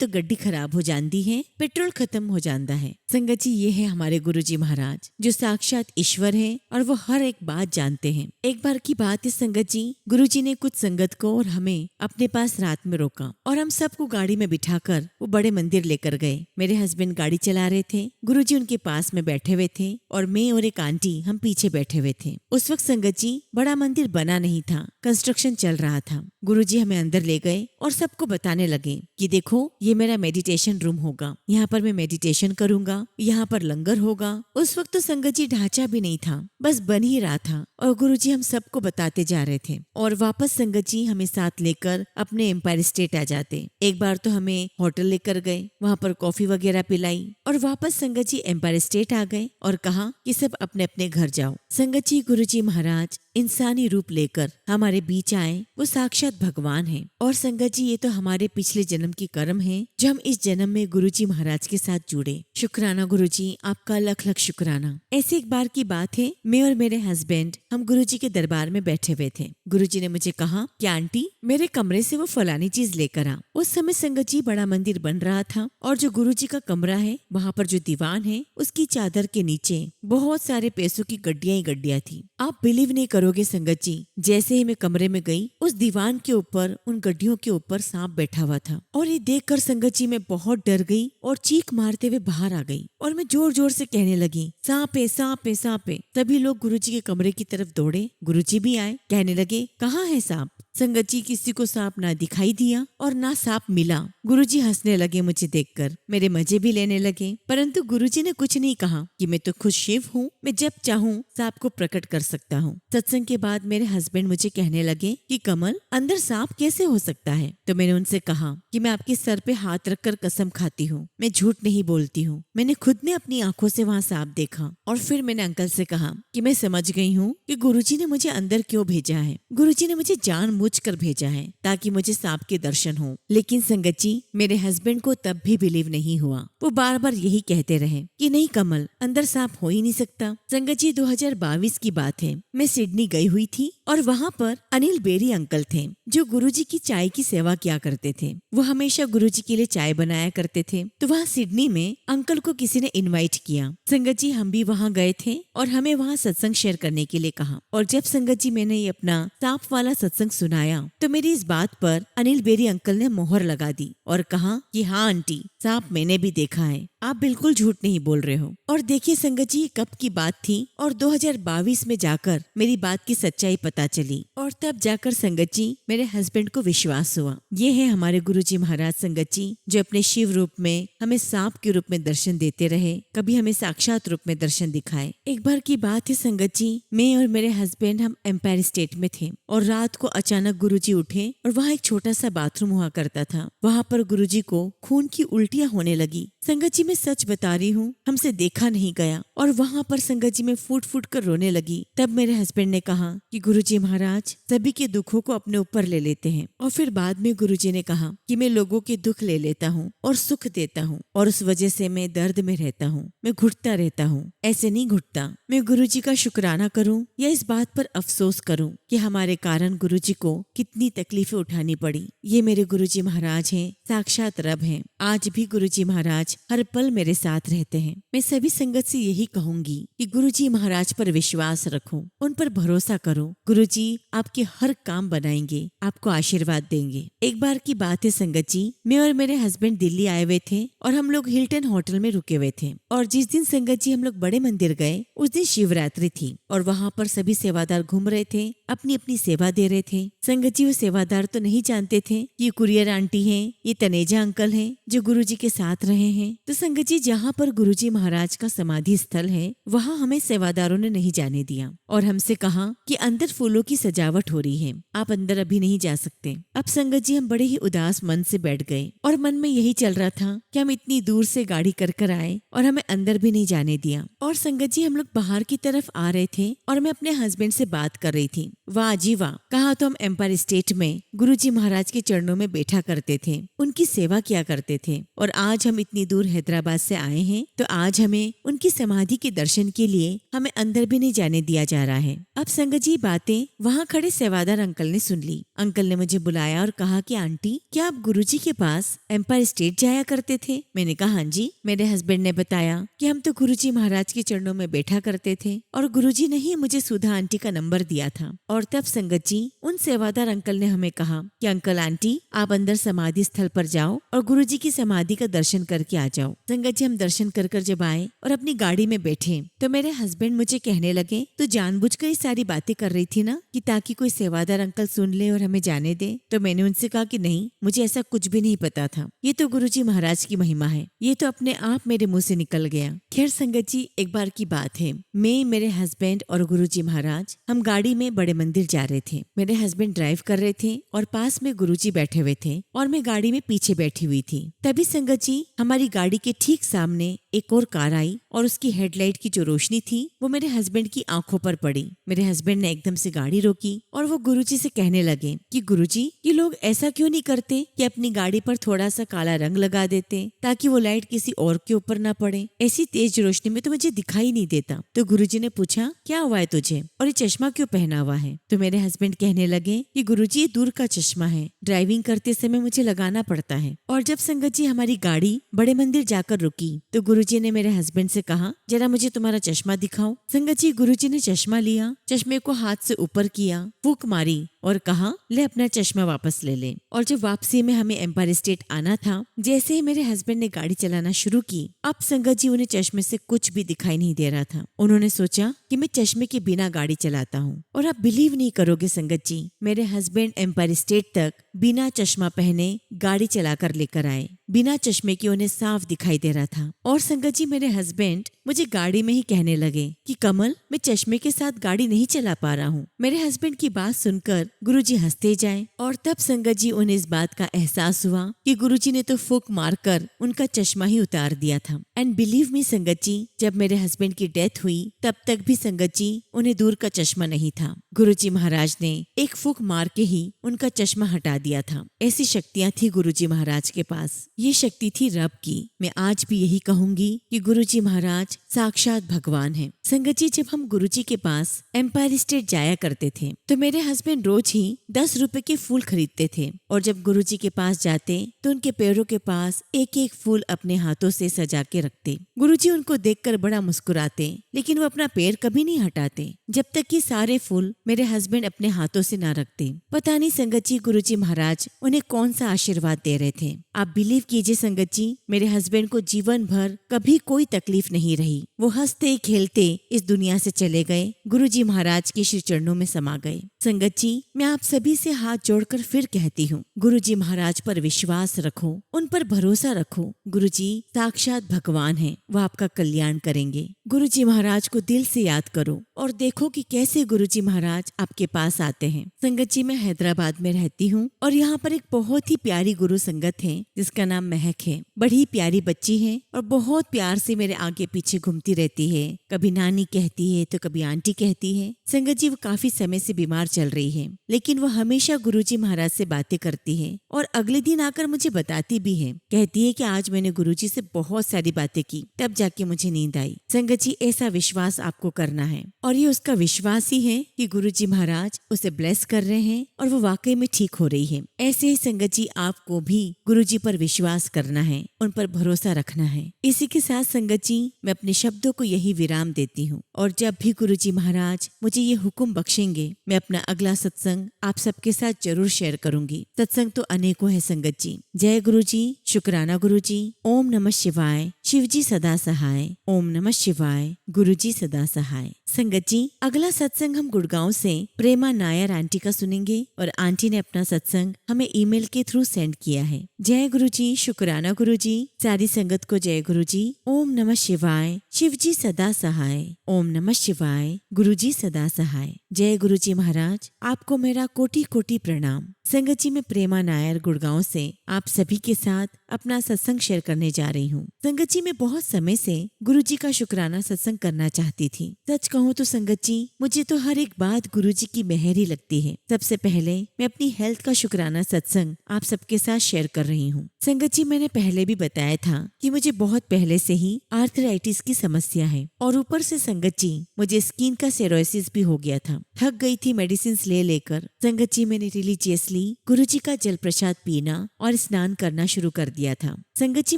गड्डी खराब हो जाती है, पेट्रोल खत्म हो जाता है। संगत जी ये है हमारे गुरुजी महाराज जो साक्षात ईश्वर है और वो हर एक बात जानते हैं। एक बार की बात है संगत जी, गुरुजी ने कुछ संगत को और हमें अपने पास रात में रोका और हम सबको गाड़ी में बिठाकर वो बड़े मंदिर लेकर गए। मेरे हस्बैंड गाड़ी चला रहे थे, गुरुजी उनके पास में बैठे हुए थे और मैं और एक आंटी हम पीछे बैठे हुए थे। उस वक्त संगत जी बड़ा मंदिर बना नहीं था, कंस्ट्रक्शन चल रहा था। गुरुजी हमें अंदर ले गए और सबको बताने लगे कि देखो ये मेरा मेडिटेशन रूम होगा, यहाँ पर मैं मेडिटेशन करूंगा, यहाँ पर लंगर होगा। उस वक्त तो संगत जी ढांचा भी नहीं था, बस बन ही रहा था और गुरुजी हम सबको बताते जा रहे थे। और वापस संगत जी हमें साथ लेकर अपने एम्पायर स्टेट आ जाते। एक बार तो हमें होटल लेकर गए, वहाँ पर कॉफी वगैरह पिलाई और वापस संगत जी एम्पायर स्टेट आ गए और कहा कि सब अपने अपने घर जाओ। संगत जी गुरुजी महाराज इंसानी रूप लेकर हमारे बीच आए, वो साक्षात भगवान हैं। और संगत जी ये तो हमारे पिछले जन्म की कर्म है जो हम इस जन्म में गुरुजी महाराज के साथ जुड़े। शुक्राना गुरुजी, आपका लख लख शुक्राना। ऐसे एक बार की बात है, मैं और मेरे हस्बैंड हम गुरुजी के दरबार में बैठे हुए थे। गुरुजी ने मुझे कहा कि आंटी मेरे कमरे से वो फलानी चीज लेकर आ। उस समय संगत जी बड़ा मंदिर बन रहा था और जो गुरुजी का कमरा है वहाँ पर जो दीवान है उसकी चादर के नीचे बहुत सारे पैसों की गड्डियां ही गड्डियां थी। आप बिलीव नहीं करोगे संगत जी, जैसे ही मैं कमरे में गई उस दीवान के ऊपर उन गड्डियों के ऊपर सांप बैठा हुआ था और ये देखकर संगत जी मैं बहुत डर गई और चीख मारते हुए बाहर आ गई और मैं जोर जोर से कहने लगी सांप है, सांप है, सांप है। तभी लोग गुरुजी के कमरे की तरफ दौड़े, गुरुजी भी आए, कहने लगे कहाँ है सांप। संगत जी किसी को सांप ना दिखाई दिया और ना सांप मिला। गुरुजी हंसने लगे मुझे देखकर, मेरे मजे भी लेने लगे, परंतु गुरुजी ने कुछ नहीं कहा कि मैं तो खुद शिव हूँ, मैं जब चाहूँ सांप को प्रकट कर सकता हूँ। सत्संग के बाद मेरे हस्बैंड मुझे कहने लगे कि कमल अंदर सांप कैसे हो सकता है। तो मैंने उनसे कहा कि मैं आपके सर पे हाथ रखकर कसम खाती हूँ, मैं झूठ नहीं बोलती हूँ, मैंने खुद ने अपनी आंखों से वहाँ सांप देखा। और फिर मैंने अंकल से कहा कि मैं समझ गई हूँ कि गुरुजी ने मुझे अंदर क्यों भेजा है। गुरुजी ने मुझे जानबूझ कर भेजा है ताकि मुझे सांप के दर्शन हो। लेकिन संगत जी मेरे हस्बैंड को तब भी बिलीव नहीं हुआ, वो बार बार यही कहते रहे कि नहीं कमल अंदर सांप हो ही नहीं सकता। संगत जी 2022 की बात है, मैं सिडनी गई हुई थी और वहाँ पर अनिल बेरी अंकल थे जो गुरुजी की चाय की सेवा किया करते थे। वो हमेशा गुरुजी के लिए चाय बनाया करते थे। तो वहाँ सिडनी में अंकल को किसी ने इनवाइट किया। संगत जी हम भी वहाँ गए थे और हमें वहाँ सत्संग शेयर करने के लिए कहा। और जब संगत जी मैंने ये अपना सांप वाला सत्संग सुनाया तो मेरी इस बात पर अनिल बेरी अंकल ने मोहर लगा दी और कहा कि हाँ आंटी सांप मैंने भी देखा है, आप बिल्कुल झूठ नहीं बोल रहे हो। और देखिए संगत जी कब की बात थी और 2022 में जाकर मेरी बात की सच्चाई पता चली और तब जाकर संगत जी मेरे हस्बैंड को विश्वास हुआ। ये है हमारे गुरुजी महाराज संगत जी जो अपने शिव रूप में हमें सांप के रूप में दर्शन देते रहे, कभी हमें साक्षात रूप में दर्शन दिखाए। एक बार की बात है संगत जी, मैं और मेरे हस्बैंड हम एम्पायर स्टेट में थे और रात को अचानक गुरुजी उठे और वहाँ एक छोटा सा बाथरूम हुआ करता था। वहाँ पर गुरुजी को खून की उल्टियाँ होने लगी। संगत जी मैं मैं सच बता रही हूँ, हमसे देखा नहीं गया। और वहाँ पर संगत जी मैं फूट फूट कर रोने लगी। तब मेरे हस्बैंड ने कहा कि गुरुजी महाराज सभी के दुखों को अपने ऊपर ले लेते हैं। और फिर बाद में गुरुजी ने कहा कि मैं लोगों के दुख ले लेता हूँ और सुख देता हूँ, और उस वजह से मैं दर्द में रहता हूँ, मैं घुटता रहता हूँ। ऐसे नहीं घुटता। मैं गुरुजी का शुक्राना करूँ या इस बात पर अफसोस करूँ कि हमारे कारण गुरुजी को कितनी तकलीफें उठानी पड़ी। ये मेरे गुरुजी महाराज हैं, साक्षात रब हैं। आज भी गुरुजी महाराज हर पल मेरे साथ रहते हैं। मैं सभी संगत से यही कहूंगी कि गुरुजी महाराज पर विश्वास रखो, उन पर भरोसा करो। गुरुजी आपके हर काम बनाएंगे, आपको आशीर्वाद देंगे। एक बार की बात है संगत जी, मैं और मेरे हस्बैंड दिल्ली आए हुए थे और हम लोग हिल्टन होटल में रुके हुए थे। और जिस दिन संगत जी हम लोग बड़े मंदिर गए, उस दिन शिवरात्रि थी और वहाँ पर सभी सेवादार घूम रहे थे, अपनी अपनी सेवा दे रहे थे। संगत जी वो सेवादार तो नहीं जानते थे कि ये कुरियर आंटी हैं, ये तनेजा अंकल हैं जो गुरुजी के साथ रहे हैं। तो संगत जी जहाँ पर गुरुजी महाराज का समाधि स्थल है, वहाँ हमें सेवादारों ने नहीं जाने दिया और हमसे कहा कि अंदर फूलों की सजावट हो रही है, आप अंदर अभी नहीं जा सकते। अब संगत जी हम बड़े ही उदास मन से बैठ गए और मन में यही चल रहा था कि हम इतनी दूर से गाड़ी कर आए और हमें अंदर भी नहीं जाने दिया। और संगत जी हम लोग बाहर की तरफ आ रहे थे और मैं अपने हस्बैंड से बात कर रही थी। वाह जी वाह, कहा तो हम एम्पायर स्टेट में गुरुजी महाराज के चरणों में बैठा करते थे, उनकी सेवा किया करते थे, और आज हम इतनी दूर हैदराबाद से आए हैं तो आज हमें उनकी समाधि के दर्शन के लिए हमें अंदर भी नहीं जाने दिया जा रहा है। अब संगत जी बातें वहाँ खड़े सेवादार अंकल ने सुन ली। अंकल ने मुझे बुलाया और कहा कि आंटी क्या आप गुरुजी के पास एम्पायर स्टेट जाया करते थे? मैंने कहा हाँ जी। मेरे हस्बैंड ने बताया कि हम तो गुरुजी महाराज के चरणों में बैठा करते थे और गुरुजी ने ही मुझे सुधा आंटी का नंबर दिया था। और तब संगत जी उन सेवादार अंकल ने हमें कहा कि अंकल आंटी आप अंदर समाधि स्थल पर जाओ और गुरुजी की समाधि का दर्शन करके आ जाओ। संगत जी हम दर्शन कर जब आए और अपनी गाड़ी में बैठे तो मेरे हस्बैंड मुझे कहने लगे तो जानबूझकर ये सारी बातें कर रही थी ना कि ताकि कोई सेवादार अंकल सुन ले और हमें जाने दे? तो मैंने उनसे कहा कि नहीं, मुझे ऐसा कुछ भी नहीं पता था, ये तो गुरुजी महाराज की महिमा है, ये तो अपने आप मेरे मुंह से निकल गया। खैर संगत जी एक बार की बात है, मैं मेरे हस्बैंड और गुरुजी महाराज हम गाड़ी में बड़े मंदिर जा रहे थे। मेरे हस्बैंड ड्राइव कर रहे थे और पास में गुरुजी बैठे हुए थे और मैं गाड़ी में पीछे बैठी हुई थी। तभी संगत जी हमारी गाड़ी के ठीक सामने एक और कार आई और उसकी हेडलाइट की जो रोशनी थी वो मेरे हस्बैंड की आंखों पर पड़ी। मेरे हस्बैंड ने एकदम से गाड़ी रोकी और वो गुरुजी से कहने लगे कि गुरुजी ये लोग ऐसा क्यों नहीं करते कि अपनी गाड़ी पर थोड़ा सा काला रंग लगा देते ताकि वो लाइट किसी और के ऊपर ना पड़े, ऐसी तेज रोशनी में तो मुझे दिखाई नहीं देता। तो गुरुजी ने पूछा क्या हुआ है तुझे और ये चश्मा क्यों पहना हुआ है? तो मेरे हस्बैंड कहने लगे कि गुरुजी ये दूर का चश्मा है, ड्राइविंग करते समय मुझे लगाना पड़ता है। और जब संगत जी हमारी गाड़ी बड़े मंदिर जाकर रुकी तो गुरुजी ने मेरे हस्बैंड से कहा जरा मुझे तुम्हारा चश्मा दिखाओ। संगत जी गुरुजी ने चश्मा लिया, चश्मे को हाथ से ऊपर किया, फूंक मारी और कहा ले अपना चश्मा वापस ले ले। और जब वापसी में हमें एम्पायर स्टेट आना था, जैसे ही मेरे हस्बैंड ने गाड़ी चलाना शुरू की, अब संगत जी उन्हें चश्मे से कुछ भी दिखाई नहीं दे रहा था। उन्होंने सोचा कि मैं चश्मे के बिना गाड़ी चलाता हूँ और आप बिलीव नहीं करोगे संगत जी, मेरे हस्बैंड एम्पायर स्टेट तक बिना चश्मा पहने गाड़ी चलाकर लेकर आए। बिना चश्मे के उन्हें साफ दिखाई दे रहा था। और संगत जी मेरे हस्बैंड मुझे गाड़ी में ही कहने लगे कि कमल मैं चश्मे के साथ गाड़ी नहीं चला पा रहा हूँ। मेरे हस्बैंड की बात सुनकर गुरुजी हंसते जाए और तब संगत जी उन्हें इस बात का एहसास हुआ कि गुरुजी ने तो फूंक मारकर उनका चश्मा ही उतार दिया था। एंड बिलीव मी संगत जी, जब मेरे हस्बैंड की डेथ हुई तब तक भी संगत जी उन्हें दूर का चश्मा नहीं था। गुरुजी महाराज ने एक फूंक मार के ही उनका चश्मा हटा दिया था। ऐसी शक्तियाँ थी गुरुजी महाराज के पास, ये शक्ति थी रब की। मैं आज भी यही कहूंगी कि गुरुजी महाराज साक्षात भगवान हैं। संगत जी जब हम गुरुजी के पास एम्पायर स्टेट जाया करते थे तो मेरे हस्बैंड रोज ही 10 रुपए के फूल खरीदते थे और जब गुरुजी के पास जाते तो उनके पैरों के पास एक एक फूल अपने हाथों से सजा के रखते। गुरुजी उनको देखकर बड़ा मुस्कुराते, लेकिन वो अपना पैर कभी नहीं हटाते जब तक कि सारे फूल मेरे हस्बैंड अपने हाथों से ना रखते। पता नहीं संगत जी गुरुजी महाराज उन्हें कौन सा आशीर्वाद दे रहे थे। आप बिलीव कीजिए संगत जी, मेरे हस्बैंड को जीवन भर कभी कोई तकलीफ नहीं रही। वो हंसते खेलते इस दुनिया से चले गए, गुरुजी महाराज के श्री चरणों में समा गए। संगत जी मैं आप सभी से हाथ जोड़कर फिर कहती हूँ, गुरुजी महाराज पर विश्वास रखो, उन पर भरोसा रखो। गुरुजी साक्षात भगवान हैं, वो आपका कल्याण करेंगे। गुरुजी महाराज को दिल से याद करो और देखो देखो कि कैसे गुरुजी महाराज आपके पास आते हैं। संगत जी, मैं हैदराबाद में रहती हूँ और यहाँ पर एक बहुत ही प्यारी गुरु संगत है जिसका नाम महक है। बड़ी प्यारी बच्ची है और बहुत प्यार से मेरे आगे पीछे घूमती रहती है। कभी नानी कहती है तो कभी आंटी कहती है। संगत जी, वो काफी समय से बीमार चल रही है, लेकिन वो हमेशा गुरुजी महाराज से बातें करती है और अगले दिन आकर मुझे बताती भी है। कहती है कि आज मैंने गुरुजी से बहुत सारी बातें की, तब जाके मुझे नींद आई। संगत जी, ऐसा विश्वास आपको करना है और ये उसका विश्वास ही है कि गुरुजी महाराज उसे ब्लेस कर रहे हैं और वो वाकई में ठीक हो रही है। ऐसे ही संगत जी, आपको भी गुरुजी पर विश्वास करना है, उन पर भरोसा रखना है। इसी के साथ संगत जी, मैं अपने शब्दों को यही विराम देती हूँ और जब भी गुरुजी महाराज मुझे ये हुक्म बख्शेंगे, मैं अपना अगला सत्संग आप सबके साथ जरूर शेयर करूंगी। सत्संग तो अनेकों है संगत जी। जय गुरुजी, शुक्राना गुरुजी। ओम नमः शिवाय। शिवजी सदा सहाय। ओम नमः शिवाय। गुरुजी सदा सहाय। संगत जी, अगला सत्संग हम गुड़गांव से प्रेमा नायर आंटी का सुनेंगे और आंटी ने अपना सत्संग हमें ईमेल के थ्रू सेंड किया है। जय गुरुजी, शुक्राना गुरुजी। सारी संगत को जय गुरुजी। ओम नमः शिवाय। शिवजी सदा सहाय। ओम नमः शिवाय। गुरुजी सदा सहाय। जय गुरुजी महाराज, आपको मेरा कोटि कोटि प्रणाम। संगत जी, मैं प्रेमा नायर गुड़गांव से आप सभी के साथ अपना सत्संग शेयर करने जा रही हूँ। संगत जी, मैं बहुत समय से गुरुजी का शुक्राना सत्संग करना चाहती थी। सच कहूँ तो संगत जी, मुझे तो हर एक बात गुरुजी की मेहर ही लगती है। सबसे पहले मैं अपनी हेल्थ का शुक्राना सत्संग आप सबके साथ शेयर कर रही हूँ। संगत जी, मैंने पहले भी बताया था कि मुझे बहुत पहले से ही आर्थराइटिस की समस्या है और ऊपर से संगत जी, मुझे स्किन का सेरोसिस भी हो गया था। थक गई थी मेडिसिन ले लेकर। संगत जी, मैंने रिलीजियसली गुरुजी का जल प्रसाद पीना और स्नान करना शुरू कर दिया था। संगत जी,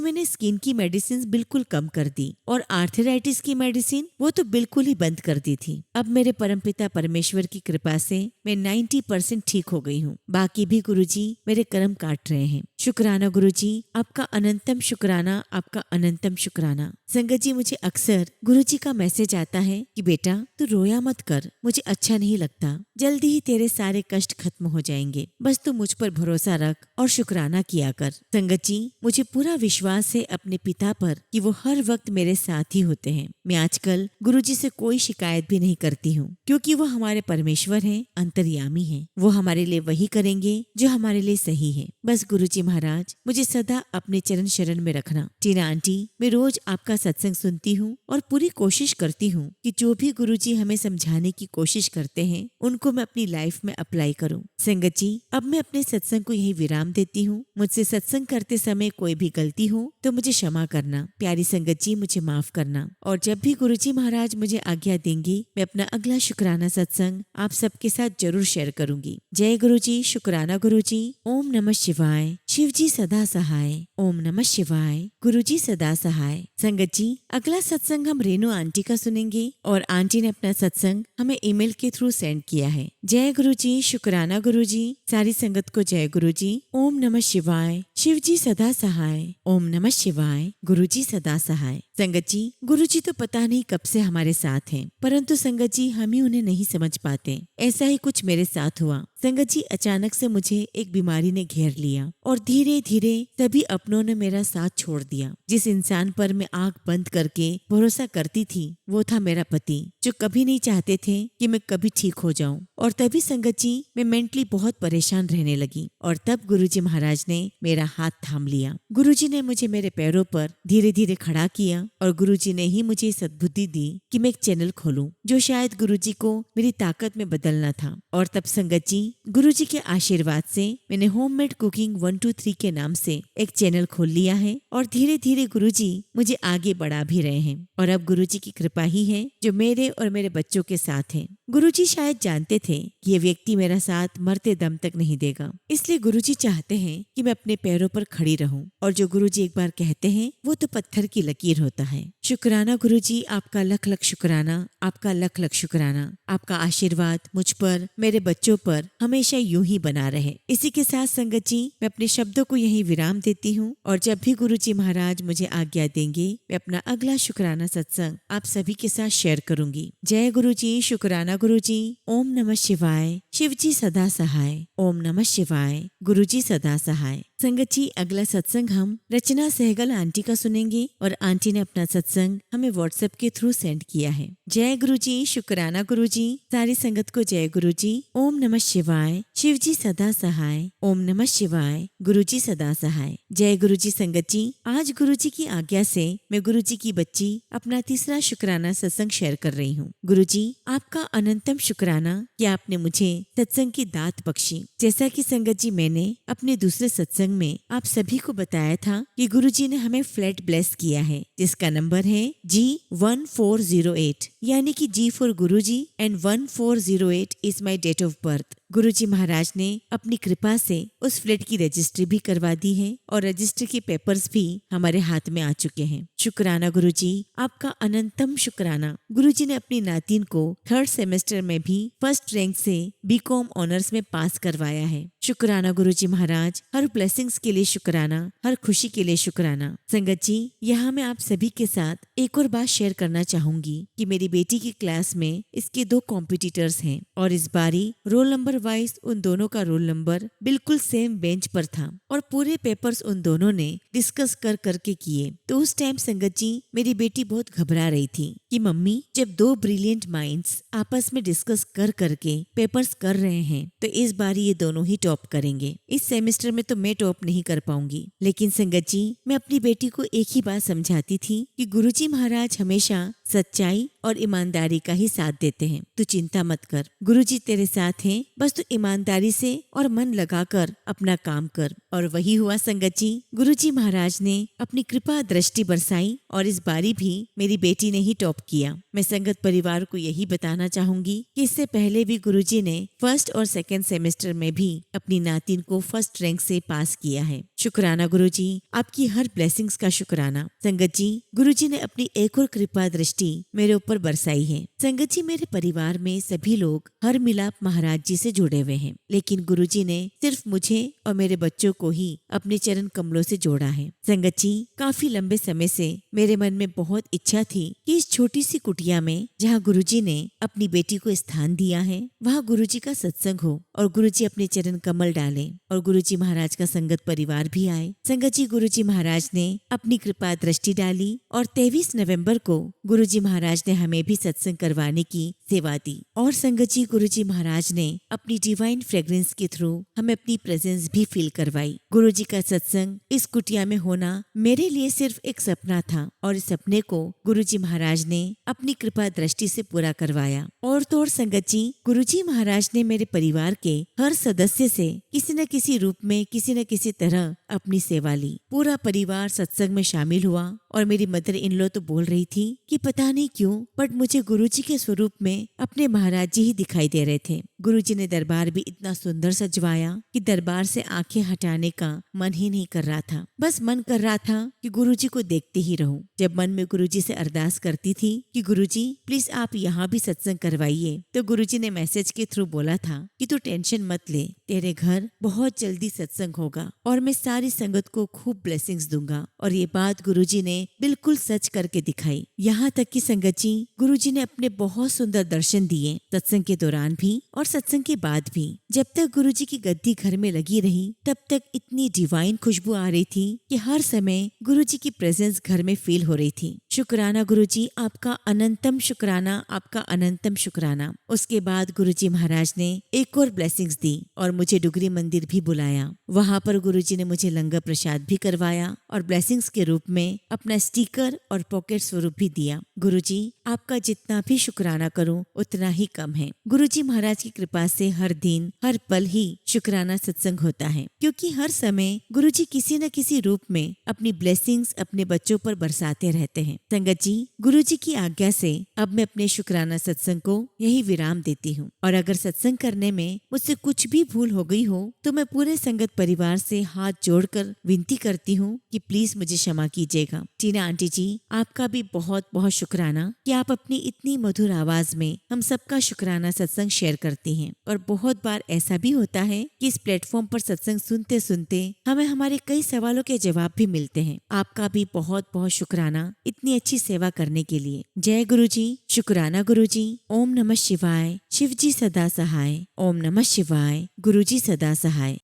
मैंने स्किन की मेडिसिन बिल्कुल कम कर दी और आर्थराइटिस की मेडिसिन वो तो बिल्कुल ही बंद कर दी थी। अब मेरे परमपिता परमेश्वर की कृपा से मैं 90% ठीक हो गई हूँ। बाकी भी गुरुजी मेरे कर्म काट रहे हैं। शुक्राना गुरुजी, आपका अनंतम शुक्राना, आपका अनंतम शुक्राना। संगत जी, मुझे अक्सर गुरुजी का मैसेज आता है कि बेटा तू रोया मत कर, मुझे अच्छा नहीं लगता, जल्दी ही तेरे सारे कष्ट खत्म हो जाएंगे, बस तू मुझ पर भरोसा रख और शुक्राना किया कर। संगत जी, मुझे पूरा विश्वास है अपने पिता पर कि वो हर वक्त मेरे साथ ही होते हैं। मैं आजकल गुरुजी से कोई शिकायत भी नहीं करती हूँ, क्योंकि वो हमारे परमेश्वर हैं, अंतर्यामी हैं। वो हमारे लिए वही करेंगे जो हमारे लिए सही है। बस गुरुजी महाराज मुझे सदा अपने चरण शरण में रखना। टीना आंटी, मैं रोज आपका सत्संग सुनती हूँ और पूरी कोशिश करती हूँ कि जो भी गुरुजी हमें समझाने की कोशिश करते हैं उनको मैं अपनी लाइफ में अप्लाई करूँ। संगत जी, अब मैं अपने सत्संग को यही विराम देती हूँ। मुझसे सत्संग करते समय कोई भी गलती हो तो मुझे क्षमा करना। प्यारी संगत जी, मुझे माफ करना। और जब भी गुरुजी महाराज मुझे आज्ञा देंगे, मैं अपना अगला शुक्राना सत्संग आप सबके साथ जरूर शेयर करूंगी। जय गुरुजी, शुक्राना गुरुजी। ओम नमः शिवाय। शिवजी सदा सहाय। ओम नमः शिवाय। गुरुजी सदा सहाय। संगत जी, अगला सत्संग हम रेनू आंटी का सुनेंगे और आंटी ने अपना सत्संग हमें ईमेल के थ्रू सेंड किया है। जय गुरुजी, शुक्राना गुरुजी। सारी संगत को जय गुरुजी। ओम नमः शिवाय। शिवजी सदा सहाय। ओम नमः शिवाय। गुरुजी सदा सहाय। संगत जी, गुरुजी तो पता नहीं कब से हमारे साथ हैं, परंतु संगत जी हम ही उन्हें नहीं समझ पाते। ऐसा ही कुछ मेरे साथ हुआ। संगत जी, अचानक से मुझे एक बीमारी ने घेर लिया और धीरे धीरे सभी अपनों ने मेरा साथ छोड़ दिया। जिस इंसान पर मैं आंख बंद करके भरोसा करती थी वो था मेरा पति, जो कभी नहीं चाहते थे कि मैं कभी ठीक हो जाऊं। और तभी संगत जी, मैं मेंटली बहुत परेशान रहने लगी और तब गुरुजी महाराज ने मेरा हाथ थाम लिया। गुरुजी ने मुझे मेरे पैरों पर धीरे धीरे खड़ा किया और गुरुजी ने ही मुझे सद्बुद्धि दी कि मैं एक चैनल खोलूं, जो शायद गुरुजी को मेरी ताकत में बदलना था। और तब संगत जी, गुरुजी के आशीर्वाद से मैंने होममेड कुकिंग 123 के नाम से एक चैनल खोल लिया है और धीरे धीरे गुरुजी मुझे आगे बढ़ा भी रहे हैं। और अब गुरुजी की कृपा ही है जो मेरे और मेरे बच्चों के साथ है। गुरुजी शायद जानते थे कि ये व्यक्ति मेरा साथ मरते दम तक नहीं देगा, इसलिए गुरुजी चाहते हैं कि मैं अपने पैरों पर खड़ी रहूं। और जो गुरुजी एक बार कहते हैं वो तो पत्थर की लकीर होता है। शुक्राना गुरुजी, आपका लख लख शुक्राना, आपका लख लख शुक्राना। आपका आशीर्वाद मुझ पर, मेरे बच्चों पर हमेशा यूं ही बना रहे। इसी के साथ संगत जी, मैं अपने शब्दों को यही विराम देती हूँ और जब भी गुरुजी महाराज मुझे आज्ञा देंगे, मैं अपना अगला शुक्राना सत्संग आप सभी के साथ शेयर करूंगी। जय गुरुजी, शुक्राना गुरुजी। ओम नमः शिवाय। शिवजी सदा सहाय। ओम नमः शिवाय। गुरुजी सदा सहाय। संगत जी, अगला सत्संग हम रचना सहगल आंटी का सुनेंगे और आंटी ने अपना सत्संग हमें व्हाट्सएप के थ्रू सेंड किया है। जय गुरु जी, शुक्राना गुरु जी। सारी संगत को जय गुरु जी। ओम नमः शिवाय। शिव जी सदा सहाय। ओम नमः शिवाय। गुरु जी सदा सहाय। जय गुरु जी। संगत जी, आज गुरु जी की आज्ञा से मैं गुरु जी की बच्ची अपना तीसरा शुक्राना सत्संग शेयर कर रही हूँ। गुरु जी, आपका अनंतम शुक्राना कि आपने मुझे सत्संग की दात बख्शी। जैसा कि संगत जी, मैंने अपने दूसरे सत्संग में आप सभी को बताया था कि गुरु जी ने हमें फ्लैट ब्लेस किया है, जिसका नंबर है G1408, यानी कि G for Guru ji and 1408 is my date of birth. Guru ji महाराज ने अपनी कृपा से उस फ्लैट की रजिस्ट्री भी करवा दी है और रजिस्ट्री के पेपर्स भी हमारे हाथ में आ चुके हैं। शुक्राना गुरु जी, आपका अनंतम शुक्राना। गुरु जी ने अपनी नातिन को 3rd सेमेस्टर में भी फर्स्ट रैंक से बीकॉम ऑनर्स में पास करवाया है। शुक्राना गुरु जी महाराज, हर ब्लेसिंग्स के लिए शुक्राना, हर खुशी के लिए शुक्राना। संगत जी, यहाँ मैं आप सभी के साथ एक और बात शेयर करना चाहूंगी कि मेरी बेटी की क्लास में इसके 2 कॉम्पिटिटर्स हैं और इस बारी रोल नंबर वाइज उन दोनों का रोल नंबर बिल्कुल सेम बेंच पर था और पूरे पेपर्स उन दोनों ने डिस्कस कर करके किए। तो उस टाइम संगत जी, मेरी बेटी बहुत घबरा रही थी कि मम्मी, जब 2 ब्रिलियंट माइंड्स आपस में डिस्कस कर करके पेपर्स कर रहे हैं तो इस बार ये दोनों ही टॉप करेंगे। इस सेमेस्टर में तो मैं टॉप नहीं कर पाऊंगी। लेकिन संगत जी, मैं अपनी बेटी को एक ही बात समझाती थी कि गुरुजी महाराज हमेशा सच्चाई और ईमानदारी का ही साथ देते हैं। तू चिंता मत कर, गुरुजी तेरे साथ हैं, बस तू ईमानदारी से और मन लगाकर अपना काम कर। और वही हुआ संगत जी, गुरुजी महाराज ने अपनी कृपा दृष्टि बरसाई और इस बारी भी मेरी बेटी ने ही टॉप किया। मैं संगत परिवार को यही बताना चाहूंगी कि इससे पहले भी गुरुजी ने 1st और 2nd सेमेस्टर में भी अपनी नातिन को फर्स्ट रैंक से पास किया है। शुक्राना गुरुजी, आपकी हर ब्लेसिंग्स का शुक्राना। संगत जी, गुरुजी ने अपनी एक और कृपा दृष्टि मेरे ऊपर बरसाई है। संगत जी, मेरे परिवार में सभी लोग हर मिलाप महाराज जी से जुड़े हुए हैं, लेकिन गुरुजी ने सिर्फ मुझे और मेरे बच्चों को ही अपने चरण कमलों से जोड़ा है। संगत जी, काफी लंबे समय से मेरे मन में बहुत इच्छा थी कि इस छोटी सी कुटिया में जहाँ गुरुजी ने अपनी बेटी को स्थान दिया है, वहाँ गुरुजी का सत्संग हो और गुरुजी अपने चरण कमल डाले और गुरुजी महाराज का संगत परिवार भी आए। संगत जी, गुरुजी महाराज ने अपनी कृपा दृष्टि डाली और 23 नवंबर को गुरुजी महाराज ने हमें भी सत्संग करवाने की सेवा दी। और संगत जी, गुरुजी महाराज ने अपनी डिवाइन फ्रेग्रेंस के थ्रू हमें अपनी प्रेजेंस भी फील करवाई। गुरुजी का सत्संग इस कुटिया में होना मेरे लिए सिर्फ एक सपना था और इस सपने को गुरुजी महाराज ने अपनी कृपा दृष्टि से पूरा करवाया। और तो और संगत जी, गुरुजी महाराज ने मेरे परिवार के हर सदस्य से किसी न किसी रूप में, किसी न किसी तरह अपनी सेवा ली। पूरा परिवार सत्संग में शामिल हुआ और मेरी मदर इन लॉ तो बोल रही थी कि पता नहीं क्यों, बट मुझे गुरुजी के स्वरूप में अपने महाराज जी ही दिखाई दे रहे थे। गुरुजी ने दरबार भी इतना सुंदर सजवाया कि दरबार से आंखें हटाने का मन ही नहीं कर रहा था। बस मन कर रहा था कि गुरुजी को देखते ही रहूं। जब मन में गुरुजी से अरदास करती थी कि गुरुजी प्लीज आप यहाँ भी सत्संग करवाइए, तो गुरुजी ने मैसेज के थ्रू बोला था कि तू टेंशन मत ले, तेरे घर बहुत जल्दी सत्संग होगा और मैं सारी संगत को खूब ब्लेसिंग्स दूंगा। और ये बात गुरुजी ने बिल्कुल सच करके दिखाई। यहाँ तक कि संगत जी, गुरुजी ने अपने बहुत सुंदर दर्शन दिए सत्संग के दौरान भी और सत्संग के बाद भी। जब तक गुरुजी की गद्दी घर में लगी रही, तब तक इतनी डिवाइन खुशबू आ रही थी कि हर समय गुरुजी की प्रेजेंस घर में फील हो रही थी। शुक्राना गुरुजी, आपका अनंतम शुक्राना, आपका अनंतम शुक्राना। उसके बाद गुरुजी महाराज ने एक और ब्लेसिंग्स दी और मुझे डुगरी मंदिर भी बुलाया। वहाँ पर गुरुजी ने मुझे लंगर प्रसाद भी करवाया और ब्लेसिंग्स के रूप में अपना स्टिकर और पॉकेट स्वरूप भी दिया। गुरुजी, आपका जितना भी शुक्राना करूं उतना ही कम है। गुरुजी महाराज की कृपा से हर दिन हर पल ही शुक्राना सत्संग होता है, क्योंकि हर समय गुरुजी किसी न किसी रूप में अपनी ब्लेसिंग्स अपने बच्चों पर बरसाते रहते हैं। संगत जी, गुरुजी की आज्ञा से अब मैं अपने शुक्राना सत्संग को यही विराम देती हूँ। और अगर सत्संग करने में मुझसे कुछ भी भूल हो गई हो तो मैं पूरे संगत परिवार से हाथ जोड़कर विनती करती हूँ कि प्लीज मुझे क्षमा कीजिएगा। टीना आंटी जी, आपका भी बहुत बहुत शुक्राना कि आप अपनी इतनी मधुर आवाज में हम सबका शुक्राना सत्संग शेयर करती हैं। और बहुत बार ऐसा भी होता है कि इस प्लेटफॉर्म पर सत्संग सुनते सुनते हमें हमारे कई सवालों के जवाब भी मिलते हैं। आपका भी बहुत बहुत शुक्राना इतनी अच्छी सेवा करने के लिए। जय गुरु जी, शुक्राना गुरु जी। ओम नमः शिवाय। शिव जी सदा सहाय। ओम नमः शिवाय। गुरु जी सदा सहाय।